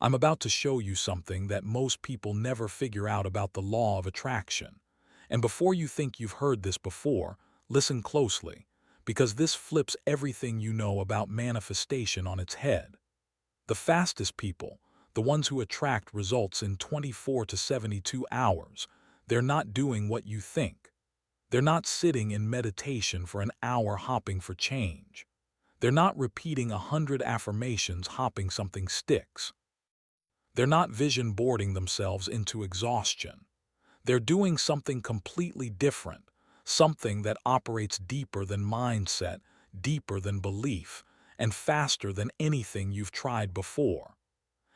I'm about to show you something that most people never figure out about the law of attraction. And before you think you've heard this before, listen closely, because this flips everything you know about manifestation on its head. The fastest people, the ones who attract results in 24 to 72 hours, they're not doing what you think. They're not sitting in meditation for an hour hopping for change. They're not repeating 100 affirmations hoping something sticks. They're not vision boarding themselves into exhaustion. They're doing something completely different, something that operates deeper than mindset, deeper than belief, and faster than anything you've tried before.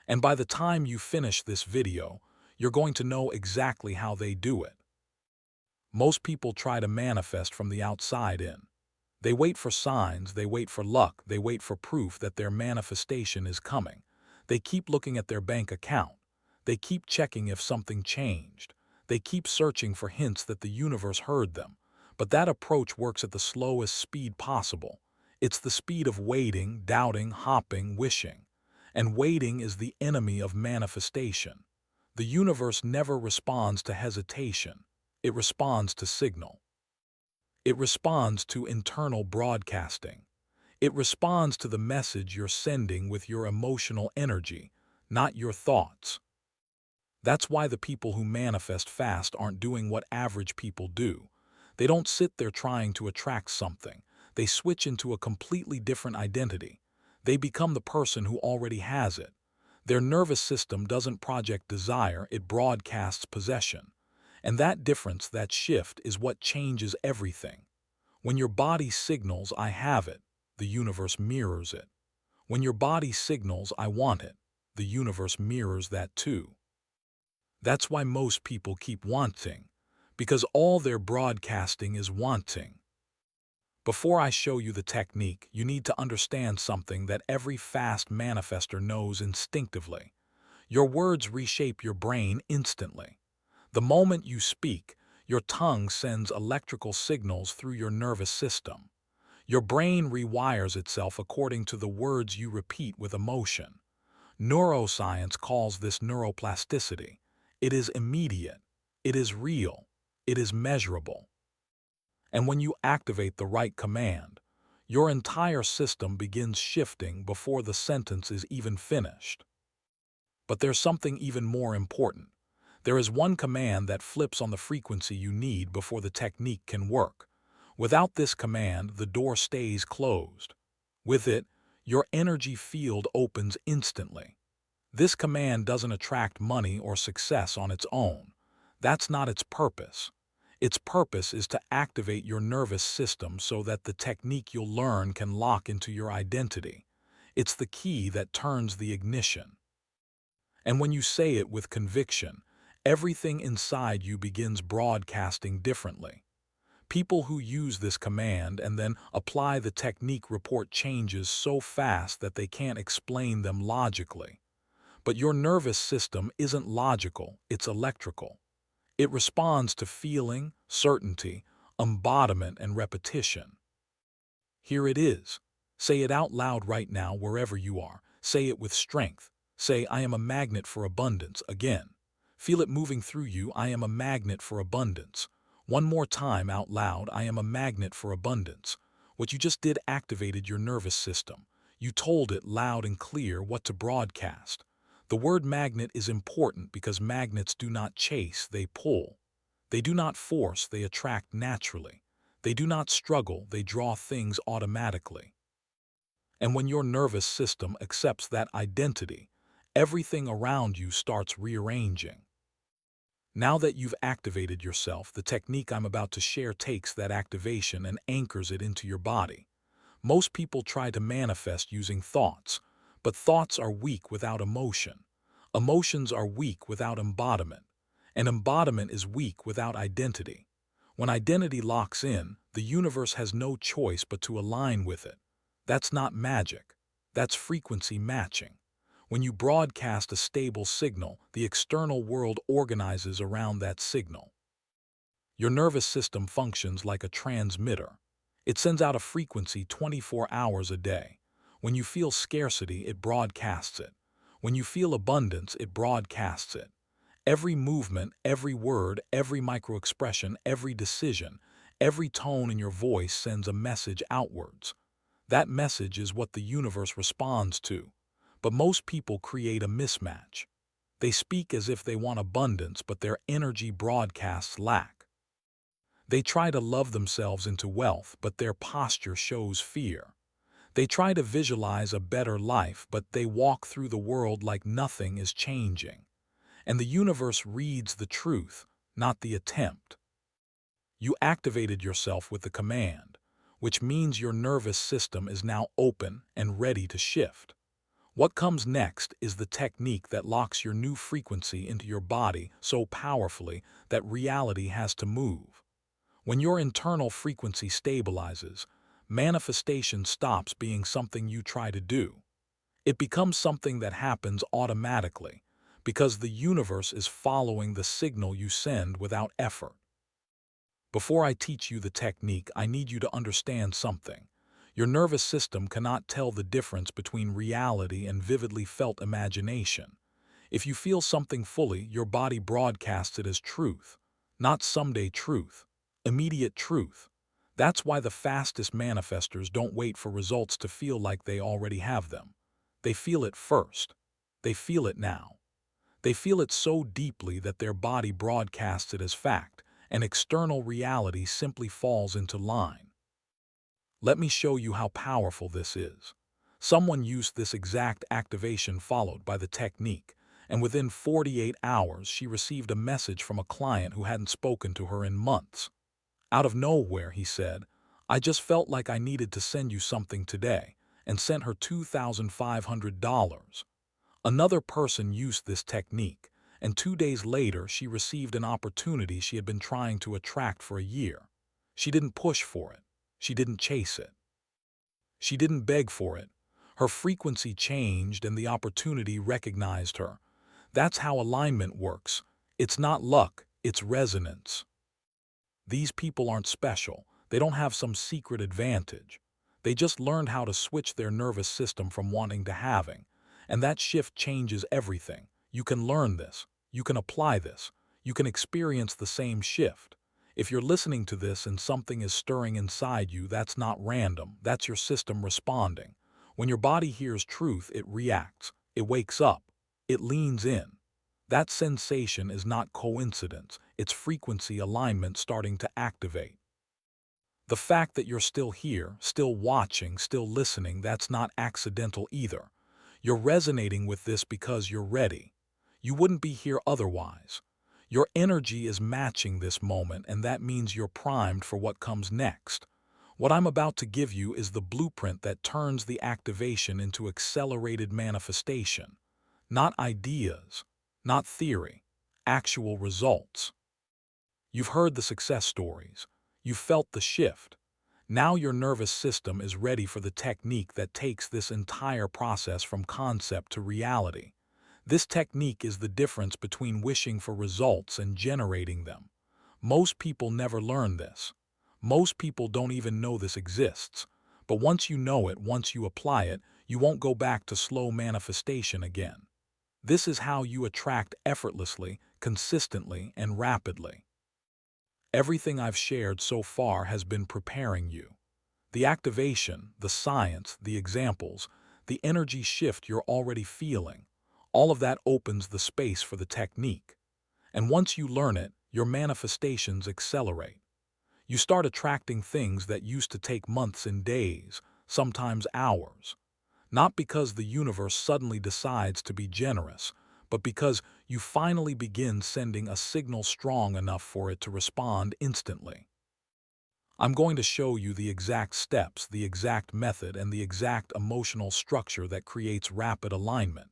And by the time you finish this video, you're going to know exactly how they do it. Most people try to manifest from the outside in. They wait for signs, they wait for luck, they wait for proof that their manifestation is coming. They keep looking at their bank account. They keep checking if something changed. They keep searching for hints that the universe heard them. But that approach works at the slowest speed possible. It's the speed of waiting, doubting, hopping, wishing. And waiting is the enemy of manifestation. The universe never responds to hesitation. It responds to signal. It responds to internal broadcasting. It responds to the message you're sending with your emotional energy, not your thoughts. That's why the people who manifest fast aren't doing what average people do. They don't sit there trying to attract something. They switch into a completely different identity. They become the person who already has it. Their nervous system doesn't project desire, it broadcasts possession. And that difference, that shift, is what changes everything. When your body signals, "I have it," the universe mirrors it. When your body signals, "I want it," the universe mirrors that too. That's why most people keep wanting, because all they're broadcasting is wanting. Before I show you the technique, you need to understand something that every fast manifester knows instinctively. Your words reshape your brain instantly. The moment you speak, your tongue sends electrical signals through your nervous system. Your brain rewires itself according to the words you repeat with emotion. Neuroscience calls this neuroplasticity. It is immediate. It is real. It is measurable. And when you activate the right command, your entire system begins shifting before the sentence is even finished. But there's something even more important. There is one command that flips on the frequency you need before the technique can work. Without this command, the door stays closed. With it, your energy field opens instantly. This command doesn't attract money or success on its own. That's not its purpose. Its purpose is to activate your nervous system so that the technique you'll learn can lock into your identity. It's the key that turns the ignition. And when you say it with conviction, everything inside you begins broadcasting differently. People who use this command and then apply the technique report changes so fast that they can't explain them logically. But your nervous system isn't logical, it's electrical. It responds to feeling, certainty, embodiment, and repetition. Here it is. Say it out loud right now wherever you are. Say it with strength. Say, "I am a magnet for abundance," again. Feel it moving through you. "I am a magnet for abundance." One more time out loud. "I am a magnet for abundance." What you just did activated your nervous system. You told it loud and clear what to broadcast. The word magnet is important because magnets do not chase, they pull. They do not force, they attract naturally. They do not struggle, they draw things automatically. And when your nervous system accepts that identity, everything around you starts rearranging. Now that you've activated yourself, the technique I'm about to share takes that activation and anchors it into your body. Most people try to manifest using thoughts, but thoughts are weak without emotion. Emotions are weak without embodiment, and embodiment is weak without identity. When identity locks in, the universe has no choice but to align with it. That's not magic. That's frequency matching. When you broadcast a stable signal, the external world organizes around that signal. Your nervous system functions like a transmitter. It sends out a frequency 24 hours a day. When you feel scarcity, it broadcasts it. When you feel abundance, it broadcasts it. Every movement, every word, every microexpression, every decision, every tone in your voice sends a message outwards. That message is what the universe responds to. But most people create a mismatch. They speak as if they want abundance, but their energy broadcasts lack. They try to love themselves into wealth, but their posture shows fear. They try to visualize a better life, but they walk through the world like nothing is changing. And the universe reads the truth, not the attempt. You activated yourself with the command, which means your nervous system is now open and ready to shift. What comes next is the technique that locks your new frequency into your body so powerfully that reality has to move. When your internal frequency stabilizes, manifestation stops being something you try to do. It becomes something that happens automatically, because the universe is following the signal you send without effort. Before I teach you the technique, I need you to understand something. Your nervous system cannot tell the difference between reality and vividly felt imagination. If you feel something fully, your body broadcasts it as truth, not someday truth, immediate truth. That's why the fastest manifestors don't wait for results to feel like they already have them. They feel it first. They feel it now. They feel it so deeply that their body broadcasts it as fact, and external reality simply falls into line. Let me show you how powerful this is. Someone used this exact activation followed by the technique, and within 48 hours she received a message from a client who hadn't spoken to her in months. Out of nowhere, he said, "I just felt like I needed to send you something today," and sent her $2,500. Another person used this technique, and 2 days later she received an opportunity she had been trying to attract for a year. She didn't push for it. She didn't chase it. She didn't beg for it. Her frequency changed and the opportunity recognized her. That's how alignment works. It's not luck, it's resonance. These people aren't special. They don't have some secret advantage. They just learned how to switch their nervous system from wanting to having. And that shift changes everything. You can learn this. You can apply this. You can experience the same shift. If you're listening to this and something is stirring inside you, that's not random. That's your system responding. When your body hears truth, it reacts. It wakes up. It leans in. That sensation is not coincidence. It's frequency alignment starting to activate. The fact that you're still here, still watching, still listening, that's not accidental either. You're resonating with this because you're ready. You wouldn't be here otherwise. Your energy is matching this moment, and that means you're primed for what comes next. What I'm about to give you is the blueprint that turns the activation into accelerated manifestation. Not ideas, not theory, actual results. You've heard the success stories. You've felt the shift. Now your nervous system is ready for the technique that takes this entire process from concept to reality. This technique is the difference between wishing for results and generating them. Most people never learn this. Most people don't even know this exists. But once you know it, once you apply it, you won't go back to slow manifestation again. This is how you attract effortlessly, consistently, and rapidly. Everything I've shared so far has been preparing you. The activation, the science, the examples, the energy shift you're already feeling, all of that opens the space for the technique. And once you learn it, your manifestations accelerate. You start attracting things that used to take months and days, sometimes hours. Not because the universe suddenly decides to be generous, but because you finally begin sending a signal strong enough for it to respond instantly. I'm going to show you the exact steps, the exact method, and the exact emotional structure that creates rapid alignment.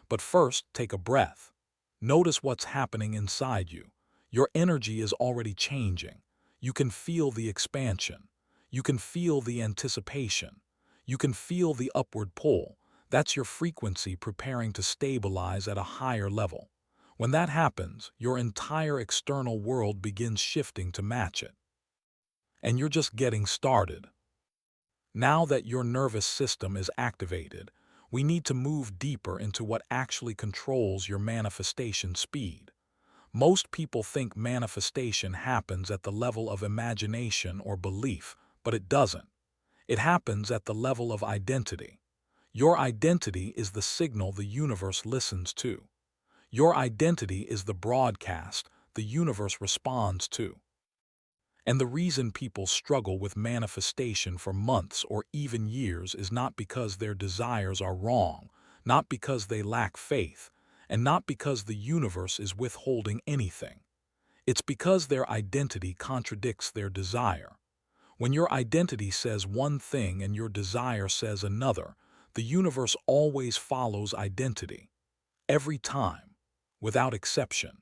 But first, take a breath. Notice what's happening inside you. Your energy is already changing. You can feel the expansion. You can feel the anticipation. You can feel the upward pull. That's your frequency preparing to stabilize at a higher level. When that happens, your entire external world begins shifting to match it. And you're just getting started. Now that your nervous system is activated, We need to move deeper into what actually controls your manifestation speed. Most people think manifestation happens at the level of imagination or belief, but it doesn't. It happens at the level of identity. Your identity is the signal the universe listens to. Your identity is the broadcast the universe responds to. And the reason people struggle with manifestation for months or even years is not because their desires are wrong, not because they lack faith, and not because the universe is withholding anything. It's because their identity contradicts their desire. When your identity says one thing and your desire says another, the universe always follows identity. Every time, without exception.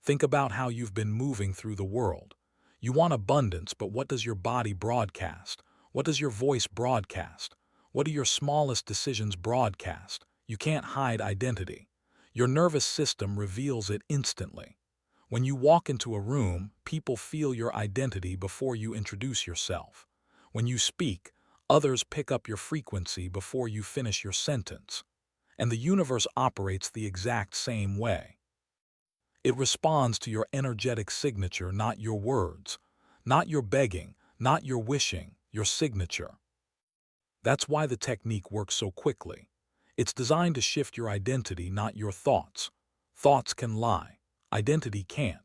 Think about how you've been moving through the world. You want abundance, but what does your body broadcast? What does your voice broadcast? What do your smallest decisions broadcast? You can't hide identity. Your nervous system reveals it instantly. When you walk into a room, people feel your identity before you introduce yourself. When you speak, others pick up your frequency before you finish your sentence. And the universe operates the exact same way. It responds to your energetic signature, not your words, not your begging, not your wishing, your signature. That's why the technique works so quickly. It's designed to shift your identity, not your thoughts. Thoughts can lie. Identity can't.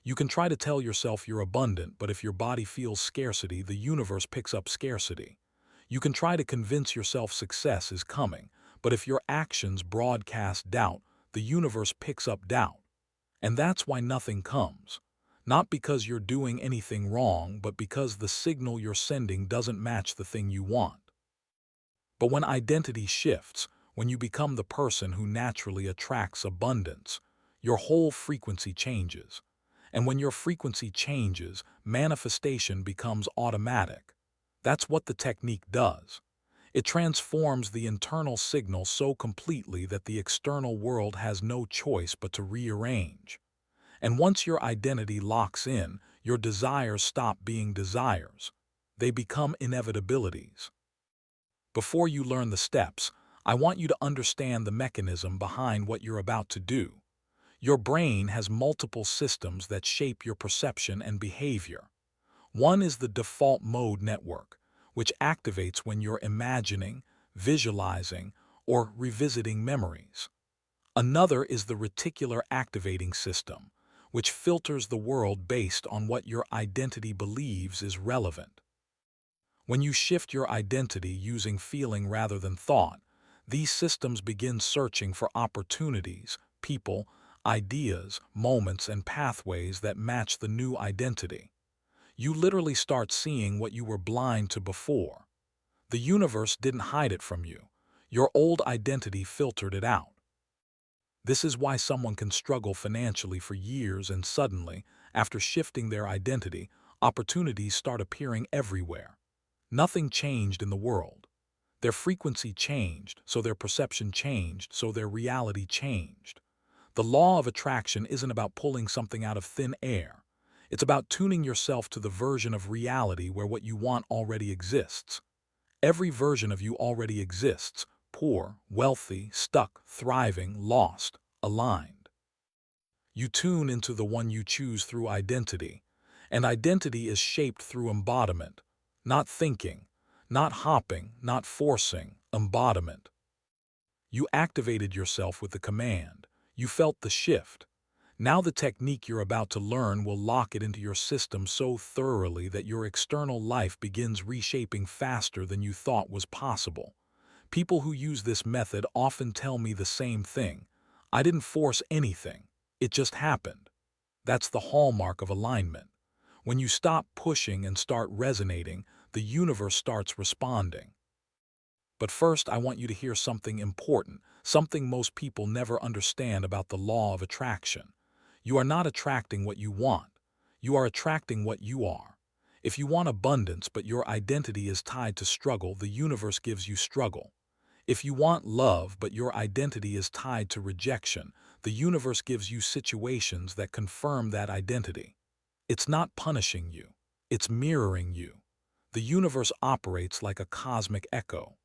You can try to tell yourself you're abundant, but if your body feels scarcity, the universe picks up scarcity. You can try to convince yourself success is coming, but if your actions broadcast doubt, the universe picks up doubt. And that's why nothing comes. Not because you're doing anything wrong, but because the signal you're sending doesn't match the thing you want. But when identity shifts, when you become the person who naturally attracts abundance, your whole frequency changes. And when your frequency changes, manifestation becomes automatic. That's what the technique does. It transforms the internal signal so completely that the external world has no choice but to rearrange. And once your identity locks in, your desires stop being desires. They become inevitabilities. Before you learn the steps, I want you to understand the mechanism behind what you're about to do. Your brain has multiple systems that shape your perception and behavior. One is the default mode network, which activates when you're imagining, visualizing, or revisiting memories. Another is the reticular activating system, which filters the world based on what your identity believes is relevant. When you shift your identity using feeling rather than thought, these systems begin searching for opportunities, people, ideas, moments, and pathways that match the new identity. You literally start seeing what you were blind to before. The universe didn't hide it from you. Your old identity filtered it out. This is why someone can struggle financially for years and suddenly, after shifting their identity, opportunities start appearing everywhere. Nothing changed in the world. Their frequency changed, so their perception changed, so their reality changed. The law of attraction isn't about pulling something out of thin air. It's about tuning yourself to the version of reality where what you want already exists. Every version of you already exists: poor, wealthy, stuck, thriving, lost, aligned. You tune into the one you choose through identity, and identity is shaped through embodiment, not thinking, not hopping, not forcing, embodiment. You activated yourself with the command. You felt the shift. Now the technique you're about to learn will lock it into your system so thoroughly that your external life begins reshaping faster than you thought was possible. People who use this method often tell me the same thing. I didn't force anything. It just happened. That's the hallmark of alignment. When you stop pushing and start resonating, the universe starts responding. But first, I want you to hear something important, something most people never understand about the law of attraction. You are not attracting what you want. You are attracting what you are. If you want abundance but your identity is tied to struggle, the universe gives you struggle. If you want love but your identity is tied to rejection, the universe gives you situations that confirm that identity. It's not punishing you. It's mirroring you. The universe operates like a cosmic echo.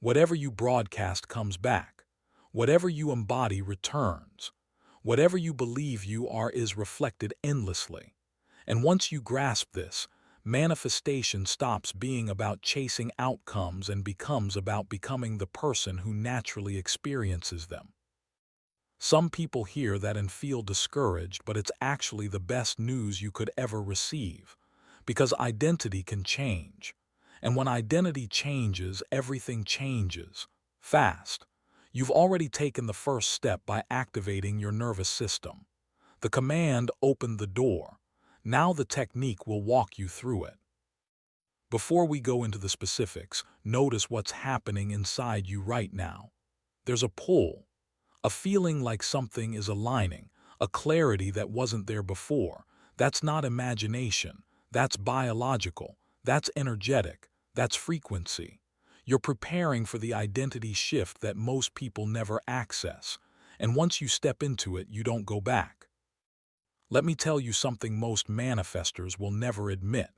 Whatever you broadcast comes back. Whatever you embody returns. Whatever you believe you are is reflected endlessly. And once you grasp this, manifestation stops being about chasing outcomes and becomes about becoming the person who naturally experiences them. Some people hear that and feel discouraged, but it's actually the best news you could ever receive, because identity can change. And when identity changes, everything changes. Fast. You've already taken the first step by activating your nervous system. The command opened the door. Now the technique will walk you through it. Before we go into the specifics, notice what's happening inside you right now. There's a pull, a feeling like something is aligning, a clarity that wasn't there before. That's not imagination. That's biological. That's energetic. That's frequency. You're preparing for the identity shift that most people never access. And once you step into it, you don't go back. Let me tell you something most manifestors will never admit.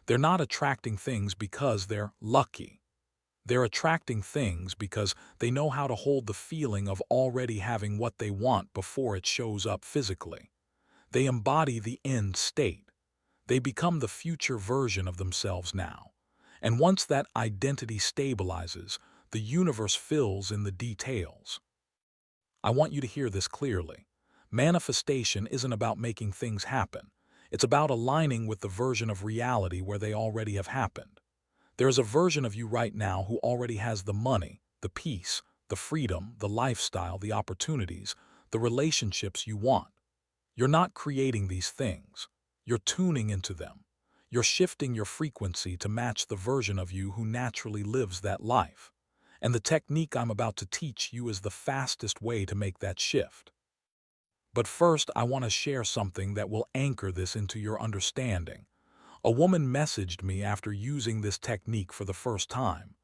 They're not attracting things because they're lucky. They're attracting things because they know how to hold the feeling of already having what they want before it shows up physically. They embody the end state. They become the future version of themselves now. And once that identity stabilizes, the universe fills in the details. I want you to hear this clearly. Manifestation isn't about making things happen. It's about aligning with the version of reality where they already have happened. There is a version of you right now who already has the money, the peace, the freedom, the lifestyle, the opportunities, the relationships you want. You're not creating these things. You're tuning into them. You're shifting your frequency to match the version of you who naturally lives that life. And the technique I'm about to teach you is the fastest way to make that shift. But first, I want to share something that will anchor this into your understanding. A woman messaged me after using this technique for the first time.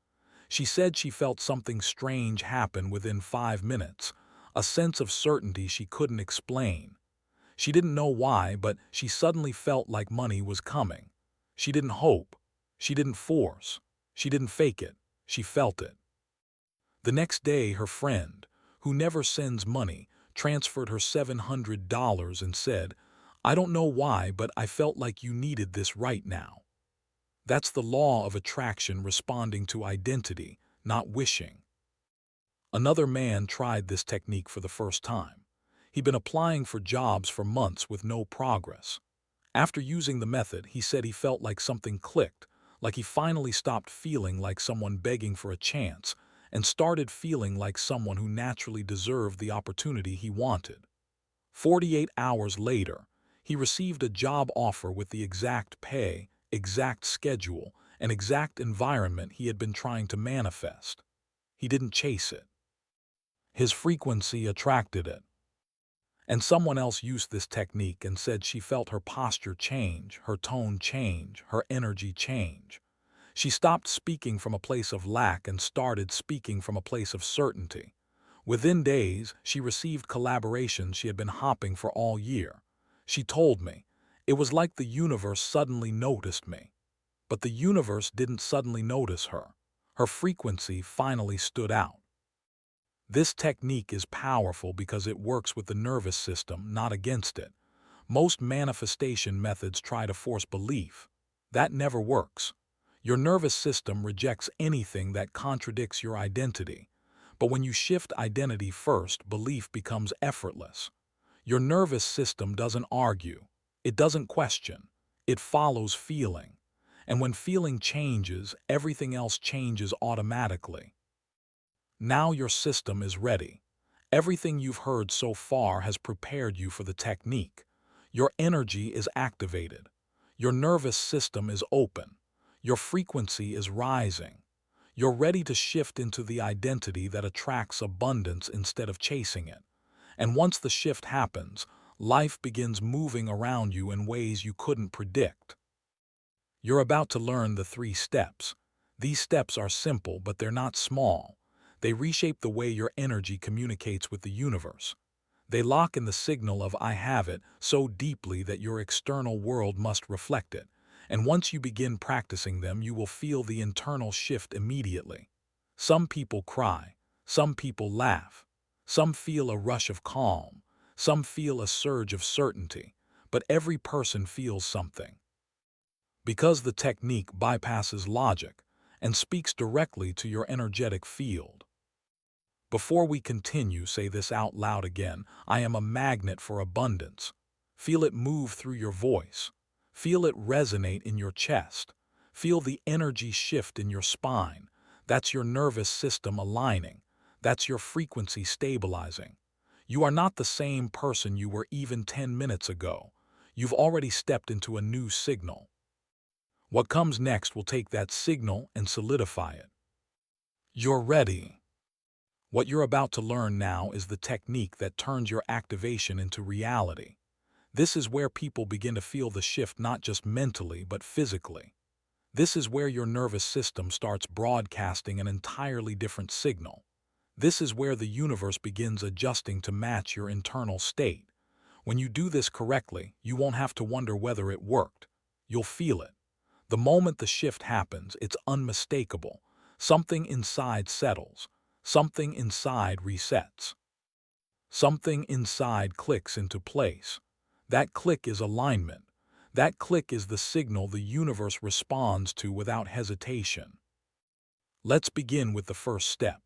She said she felt something strange happen within 5 minutes, a sense of certainty she couldn't explain. She didn't know why, but she suddenly felt like money was coming. She didn't hope. She didn't force. She didn't fake it. She felt it. The next day, her friend, who never sends money, transferred her $700 and said, "I don't know why, but I felt like you needed this right now." That's the law of attraction responding to identity, not wishing. Another man tried this technique for the first time. He'd been applying for jobs for months with no progress. After using the method, he said he felt like something clicked, like he finally stopped feeling like someone begging for a chance and started feeling like someone who naturally deserved the opportunity he wanted. 48 hours later, he received a job offer with the exact pay, exact schedule, and exact environment he had been trying to manifest. He didn't chase it. His frequency attracted it. And someone else used this technique and said she felt her posture change, her tone change, her energy change. She stopped speaking from a place of lack and started speaking from a place of certainty. Within days, she received collaborations she had been hopping for all year. She told me, "It was like the universe suddenly noticed me." But the universe didn't suddenly notice her. Her frequency finally stood out. This technique is powerful because it works with the nervous system, not against it. Most manifestation methods try to force belief. That never works. Your nervous system rejects anything that contradicts your identity. But when you shift identity first, belief becomes effortless. Your nervous system doesn't argue. It doesn't question. It follows feeling. And when feeling changes, everything else changes automatically. Now your system is ready. Everything you've heard so far has prepared you for the technique. Your energy is activated. Your nervous system is open. Your frequency is rising. You're ready to shift into the identity that attracts abundance instead of chasing it. And once the shift happens, life begins moving around you in ways you couldn't predict. You're about to learn the 3 steps. These steps are simple, but they're not small. They reshape the way your energy communicates with the universe. They lock in the signal of "I have it" so deeply that your external world must reflect it. And once you begin practicing them, you will feel the internal shift immediately. Some people cry, some people laugh, some feel a rush of calm, some feel a surge of certainty, but every person feels something. Because the technique bypasses logic and speaks directly to your energetic field. Before we continue, say this out loud again. I am a magnet for abundance. Feel it move through your voice. Feel it resonate in your chest. Feel the energy shift in your spine. That's your nervous system aligning. That's your frequency stabilizing. You are not the same person you were even 10 minutes ago. You've already stepped into a new signal. What comes next will take that signal and solidify it. You're ready. What you're about to learn now is the technique that turns your activation into reality. This is where people begin to feel the shift not just mentally but physically. This is where your nervous system starts broadcasting an entirely different signal. This is where the universe begins adjusting to match your internal state. When you do this correctly, you won't have to wonder whether it worked. You'll feel it. The moment the shift happens, it's unmistakable. Something inside settles. Something inside resets. Something inside clicks into place. That click is alignment. That click is the signal the universe responds to without hesitation. Let's begin with the first step.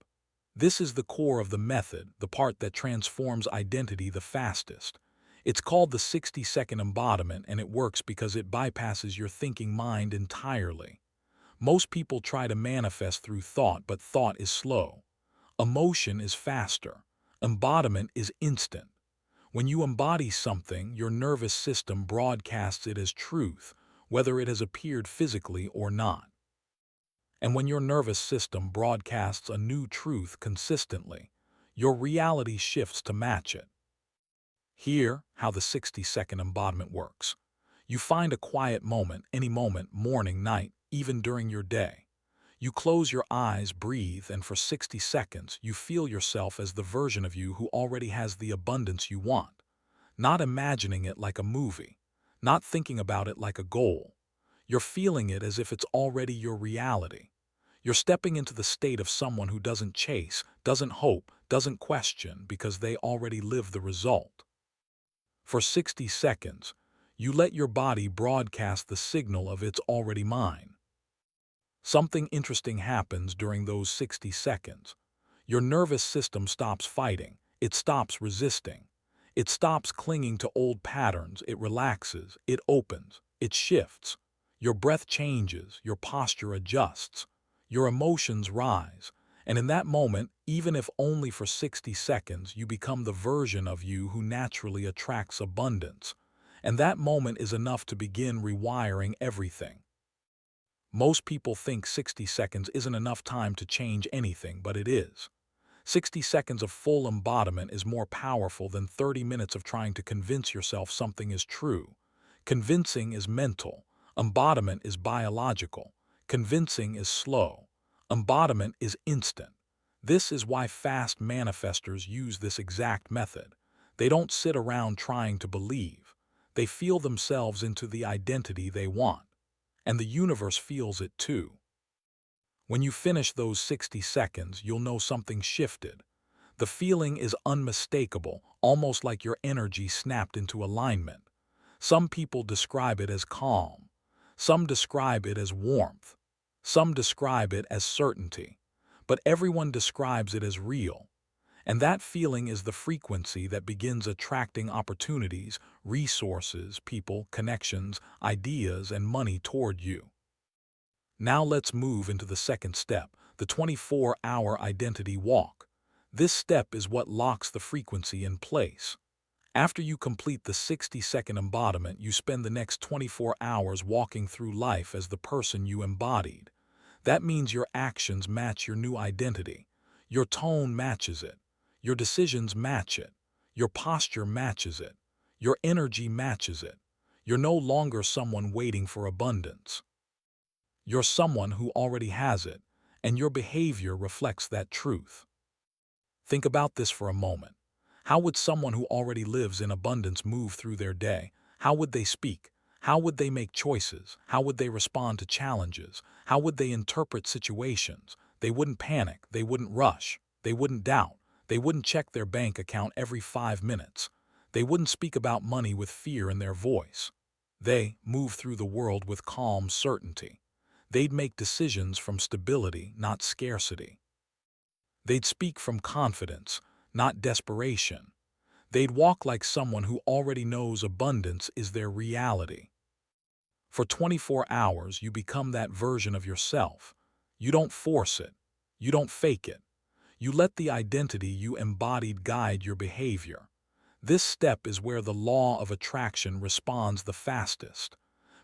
This is the core of the method, the part that transforms identity the fastest. It's called the 60-second embodiment, and it works because it bypasses your thinking mind entirely. Most people try to manifest through thought, but thought is slow. Emotion is faster. Embodiment is instant. When you embody something, your nervous system broadcasts it as truth, whether it has appeared physically or not. And when your nervous system broadcasts a new truth consistently, your reality shifts to match it. Here, how the 60-second embodiment works. You find a quiet moment, any moment, morning, night, even during your day. You close your eyes, breathe, and for 60 seconds, you feel yourself as the version of you who already has the abundance you want. Not imagining it like a movie, not thinking about it like a goal. You're feeling it as if it's already your reality. You're stepping into the state of someone who doesn't chase, doesn't hope, doesn't question, because they already live the result. For 60 seconds, you let your body broadcast the signal of it's already mine. Something interesting happens during those 60 seconds. Your nervous system stops fighting. It stops resisting. It stops clinging to old patterns. It relaxes. It opens. It shifts. Your breath changes. Your posture adjusts. Your emotions rise. And in that moment, even if only for 60 seconds, you become the version of you who naturally attracts abundance. And that moment is enough to begin rewiring everything. Most people think 60 seconds isn't enough time to change anything, but it is. 60 seconds of full embodiment is more powerful than 30 minutes of trying to convince yourself something is true. Convincing is mental. Embodiment is biological. Convincing is slow. Embodiment is instant. This is why fast manifestors use this exact method. They don't sit around trying to believe. They feel themselves into the identity they want. And the universe feels it too. When you finish those 60 seconds, you'll know something shifted. The feeling is unmistakable, almost like your energy snapped into alignment. Some people describe it as calm. Some describe it as warmth. Some describe it as certainty. But everyone describes it as real. And that feeling is the frequency that begins attracting opportunities, resources, people, connections, ideas, and money toward you. Now let's move into the second step, the 24-hour identity walk. This step is what locks the frequency in place. After you complete the 60-second embodiment, you spend the next 24 hours walking through life as the person you embodied. That means your actions match your new identity. Your tone matches it. Your decisions match it. Your posture matches it. Your energy matches it. You're no longer someone waiting for abundance. You're someone who already has it, and your behavior reflects that truth. Think about this for a moment. How would someone who already lives in abundance move through their day? How would they speak? How would they make choices? How would they respond to challenges? How would they interpret situations? They wouldn't panic, they wouldn't rush, they wouldn't doubt, they wouldn't check their bank account every 5 minutes. They wouldn't speak about money with fear in their voice. They move through the world with calm certainty. They'd make decisions from stability, not scarcity. They'd speak from confidence, not desperation. They'd walk like someone who already knows abundance is their reality. For 24 hours, you become that version of yourself. You don't force it. You don't fake it. You let the identity you embodied guide your behavior. This step is where the law of attraction responds the fastest.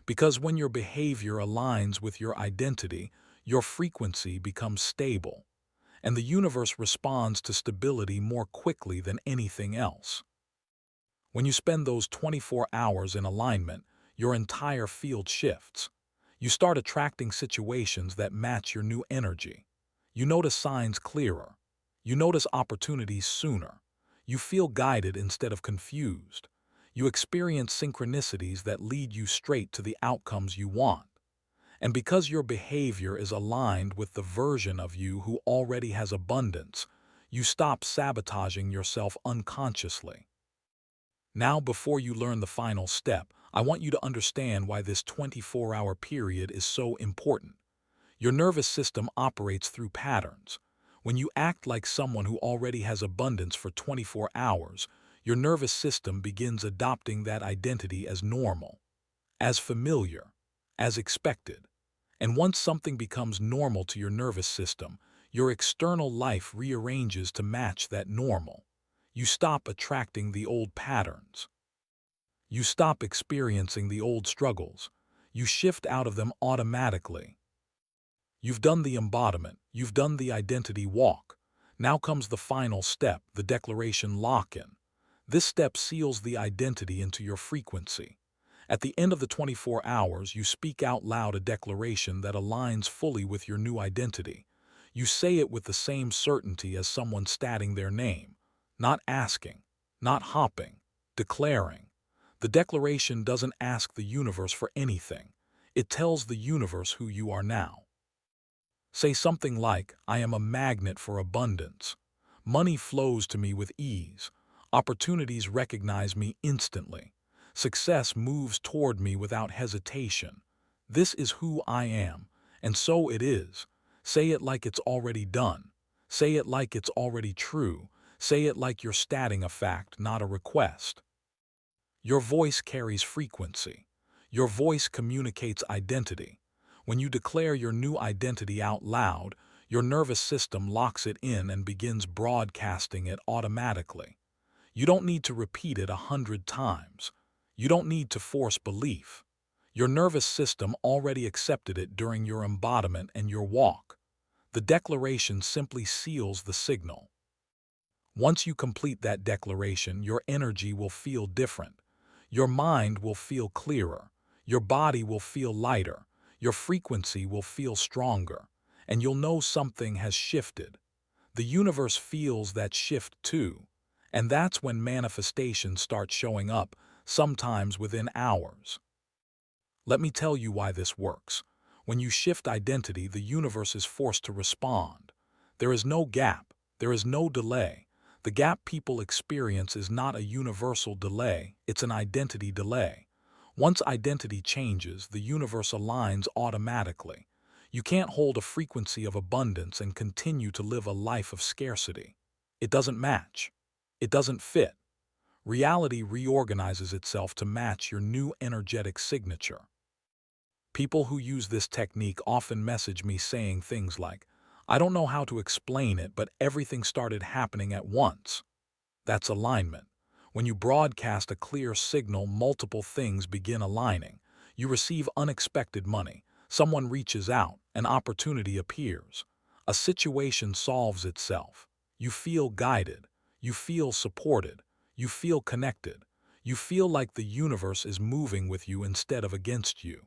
Because when your behavior aligns with your identity, your frequency becomes stable, and the universe responds to stability more quickly than anything else. When you spend those 24 hours in alignment, your entire field shifts. You start attracting situations that match your new energy. You notice signs clearer. You notice opportunities sooner. You feel guided instead of confused. You experience synchronicities that lead you straight to the outcomes you want. And because your behavior is aligned with the version of you who already has abundance, you stop sabotaging yourself unconsciously. Now, before you learn the final step, I want you to understand why this 24-hour period is so important. Your nervous system operates through patterns. When you act like someone who already has abundance for 24 hours, your nervous system begins adopting that identity as normal, as familiar, as expected. And once something becomes normal to your nervous system, your external life rearranges to match that normal. You stop attracting the old patterns. You stop experiencing the old struggles. You shift out of them automatically. You've done the embodiment. You've done the identity walk. Now comes the final step, the declaration lock-in. This step seals the identity into your frequency. At the end of the 24 hours, you speak out loud a declaration that aligns fully with your new identity. You say it with the same certainty as someone stating their name, not asking, not hopping, declaring. The declaration doesn't ask the universe for anything. It tells the universe who you are now. Say something like, I am a magnet for abundance. Money flows to me with ease. Opportunities recognize me instantly. Success moves toward me without hesitation. This is who I am, and so it is. Say it like it's already done. Say it like it's already true. Say it like you're stating a fact, not a request. Your voice carries frequency. Your voice communicates identity. When you declare your new identity out loud, your nervous system locks it in and begins broadcasting it automatically. You don't need to repeat it 100 times. You don't need to force belief. Your nervous system already accepted it during your embodiment and your walk. The declaration simply seals the signal. Once you complete that declaration, your energy will feel different. Your mind will feel clearer. Your body will feel lighter. Your frequency will feel stronger. And you'll know something has shifted. The universe feels that shift too. And that's when manifestations start showing up, sometimes within hours. Let me tell you why this works. When you shift identity, the universe is forced to respond. There is no gap. There is no delay. The gap people experience is not a universal delay, it's an identity delay. Once identity changes, the universe aligns automatically. You can't hold a frequency of abundance and continue to live a life of scarcity. It doesn't match. It doesn't fit. Reality reorganizes itself to match your new energetic signature. People who use this technique often message me saying things like, I don't know how to explain it, but everything started happening at once. That's alignment. When you broadcast a clear signal, multiple things begin aligning. You receive unexpected money. Someone reaches out. An opportunity appears. A situation solves itself. You feel guided. You feel supported. You feel connected. You feel like the universe is moving with you instead of against you.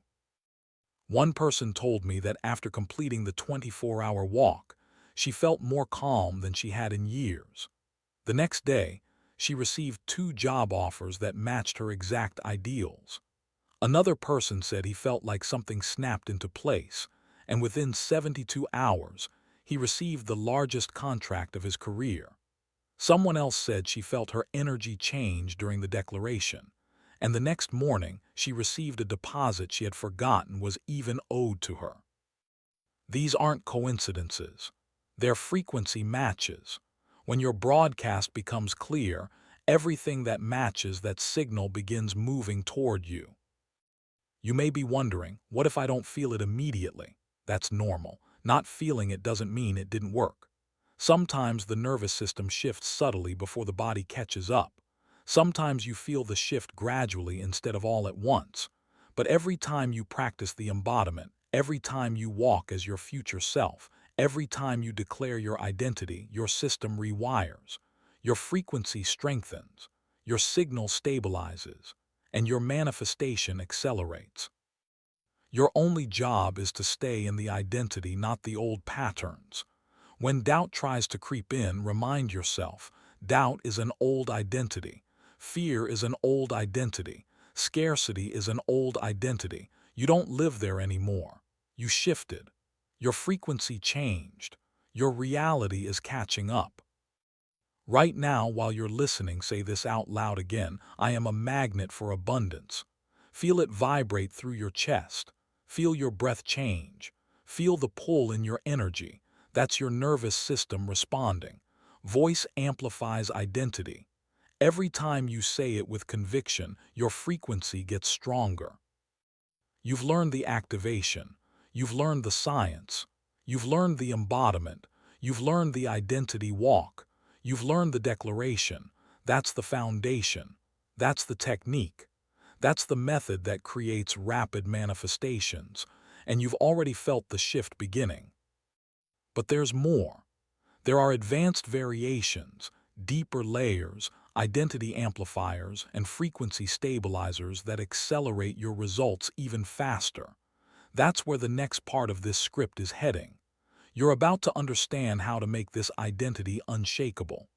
One person told me that after completing the 24-hour walk, she felt more calm than she had in years. The next day, she received 2 job offers that matched her exact ideals. Another person said he felt like something snapped into place, and within 72 hours, he received the largest contract of his career. Someone else said she felt her energy change during the declaration, and the next morning she received a deposit she had forgotten was even owed to her. These aren't coincidences. They're frequency matches. When your broadcast becomes clear, everything that matches that signal begins moving toward you. You may be wondering, what if I don't feel it immediately? That's normal. Not feeling it doesn't mean it didn't work. Sometimes the nervous system shifts subtly before the body catches up. Sometimes you feel the shift gradually instead of all at once. But every time you practice the embodiment, every time you walk as your future self, every time you declare your identity, your system rewires. Your frequency strengthens, your signal stabilizes, and your manifestation accelerates. Your only job is to stay in the identity, not the old patterns. When doubt tries to creep in, remind yourself, doubt is an old identity. Fear is an old identity. Scarcity is an old identity. You don't live there anymore. You shifted. Your frequency changed. Your reality is catching up. Right now, while you're listening, say this out loud again. I am a magnet for abundance. Feel it vibrate through your chest. Feel your breath change. Feel the pull in your energy. That's your nervous system responding. Voice amplifies identity. Every time you say it with conviction, your frequency gets stronger. You've learned the activation. You've learned the science. You've learned the embodiment. You've learned the identity walk. You've learned the declaration. That's the foundation. That's the technique. That's the method that creates rapid manifestations. And you've already felt the shift beginning. But there's more. There are advanced variations, deeper layers, identity amplifiers, and frequency stabilizers that accelerate your results even faster. That's where the next part of this script is heading. You're about to understand how to make this identity unshakable.